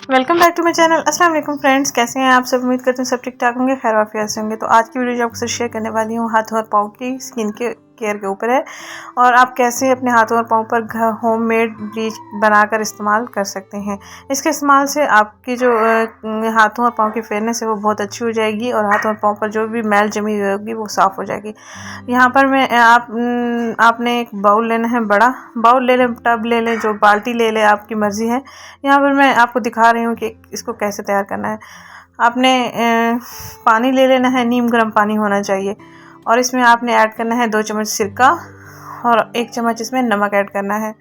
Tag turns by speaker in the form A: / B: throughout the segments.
A: Welcome back to my channel. अस्सलाम वालेकुम friends, कैसे हैं आप सब। उम्मीद करते हैं सब ठीक ठाक होंगे, खैर वाफियत से होंगे। तो आज की वीडियो जो आपसे शेयर करने वाली हूँ हाथों और पाँव की स्किन के केयर के ऊपर है और आप कैसे अपने हाथों और पाँव पर होममेड ब्लीच बनाकर इस्तेमाल कर सकते हैं। इसके इस्तेमाल से आपकी जो हाथों और पाँव की फेयरनेस है वो बहुत अच्छी हो जाएगी और हाथों और पाँव पर जो भी मैल जमी हुई होगी वो साफ़ हो जाएगी। यहाँ पर मैं आपने एक बाउल लेना है, बड़ा बाउल ले लें, टब ले लें, जो बाल्टी ले लें, आपकी मर्ज़ी है। यहाँ पर मैं आपको दिखा रही हूँ कि इसको कैसे तैयार करना है। आपने पानी ले लेना है, नीम गर्म पानी होना चाहिए और इसमें आपने ऐड करना है 2 चम्मच सिरका और 1 चम्मच इसमें नमक ऐड करना है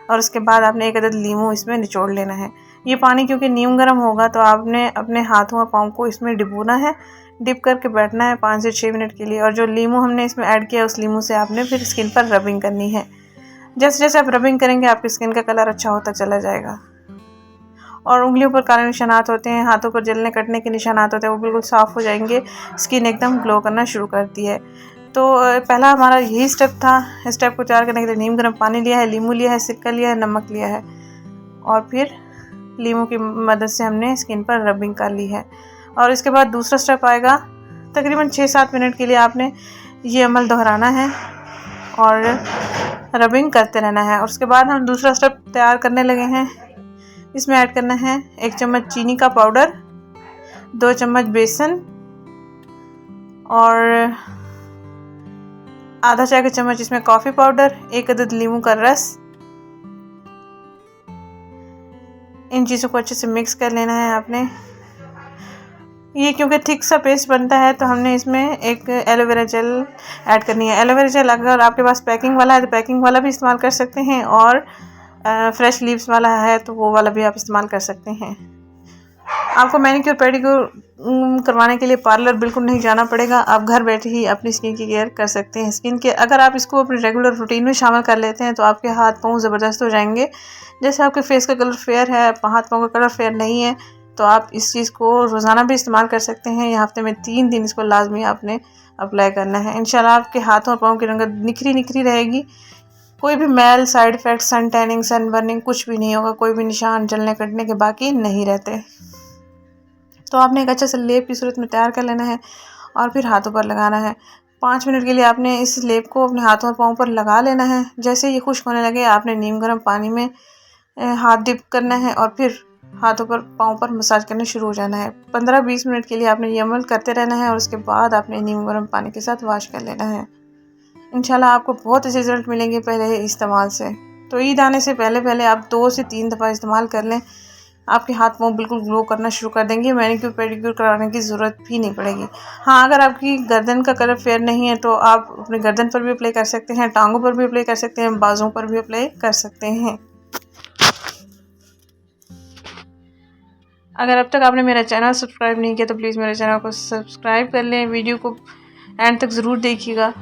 A: और उसके बाद आपने 1 अदद लीमू इसमें निचोड़ लेना है। ये पानी क्योंकि नीम गर्म होगा तो आपने अपने हाथों और पाँव को इसमें डिबोना है, डिप करके बैठना है 5 से 6 मिनट के लिए। और जो लीमू हमने इसमें ऐड किया उस लीमू से आपने फिर स्किन पर रबिंग करनी है। जैसे जैसे आप रबिंग करेंगे आपकी स्किन का कलर अच्छा होता चला जाएगा और उंगलियों पर काले निशानात होते हैं, हाथों पर जलने कटने के निशानात होते हैं, वो बिल्कुल साफ़ हो जाएंगे। स्किन एकदम ग्लो करना शुरू करती है। तो पहला हमारा यही स्टेप था। स्टेप को तैयार करने के लिए नीम गर्म पानी लिया है, लीमू लिया है, सिरका लिया है, नमक लिया है और फिर लीमू की मदद से हमने स्किन पर रबिंग कर ली है। और इसके बाद दूसरा स्टेप आएगा। तकरीबन 6-7 मिनट के लिए आपने ये अमल दोहराना है और रबिंग करते रहना है। और उसके बाद हम दूसरा स्टेप तैयार करने लगे हैं। इसमें ऐड करना है 1 चम्मच चीनी का पाउडर, 2 चम्मच बेसन और आधा चाय का चम्मच इसमें कॉफ़ी पाउडर, 1 अदद लीमू का रस। इन चीज़ों को अच्छे से मिक्स कर लेना है आपने। ये क्योंकि थिक सा पेस्ट बनता है तो हमने इसमें एक एलोवेरा जेल ऐड करनी है। एलोवेरा जेल अगर आपके पास पैकिंग वाला है तो पैकिंग वाला भी इस्तेमाल कर सकते हैं और फ्रेश लीव्स वाला है तो वो वाला भी आप इस्तेमाल कर सकते हैं। आपको मैनिक्योर पेडिक्योर करवाने के लिए पार्लर बिल्कुल नहीं जाना पड़ेगा, आप घर बैठे ही अपनी स्किन की केयर कर सकते हैं। स्किन के अगर आप इसको अपने रेगुलर रूटीन में शामिल कर लेते हैं तो आपके हाथ पाँव ज़बरदस्त हो जाएंगे। जैसे आपके फेस का कलर फेयर है, हाथ पाँव का कलर फेयर नहीं है, तो आप इस चीज़ को रोज़ाना भी इस्तेमाल कर सकते हैं। या हफ्ते में 3 दिन इसको लाजमी आपने अप्लाई करना है। इंशाल्लाह आपके हाथों और पाँव की रंगत निखरी निखरी रहेगी। कोई भी मैल, साइड इफ़ेक्ट, सन टैनिंग, सन बर्निंग कुछ भी नहीं होगा। कोई भी निशान जलने कटने के बाकी नहीं रहते। तो आपने एक अच्छा सा लेप की सूरत में तैयार कर लेना है और फिर हाथों पर लगाना है। 5 मिनट के लिए आपने इस लेप को अपने हाथों और पाँव पर लगा लेना है। जैसे ये खुश्क होने लगे आपने नीम गर्म पानी में हाथ डिप करना है और फिर हाथों पर पाँव पर मसाज करना शुरू हो जाना है। 15-20 मिनट के लिए आपने ये अमल करते रहना है और उसके बाद आपने नीम गर्म पानी के साथ वॉश कर लेना है। इंशाल्लाह आपको बहुत अच्छे रिजल्ट मिलेंगे पहले इस्तेमाल से। तो ईद आने से पहले पहले आप 2 से 3 दफ़ा इस्तेमाल कर लें, आपके हाथ पाँव बिल्कुल ग्लो करना शुरू कर देंगे। मैनिक्योर पेडिक्योर कराने की ज़रूरत भी नहीं पड़ेगी। हाँ, अगर आपकी गर्दन का कलर फेयर नहीं है तो आप अपने गर्दन पर भी अप्लाई कर सकते हैं, टांगों पर भी अप्लाई कर सकते हैं, बाजुओं पर भी अप्लाई कर सकते हैं। अगर अब तक आपने मेरा चैनल सब्सक्राइब नहीं किया तो प्लीज़ मेरे चैनल को सब्सक्राइब कर लें। वीडियो को एंड तक ज़रूर देखिएगा।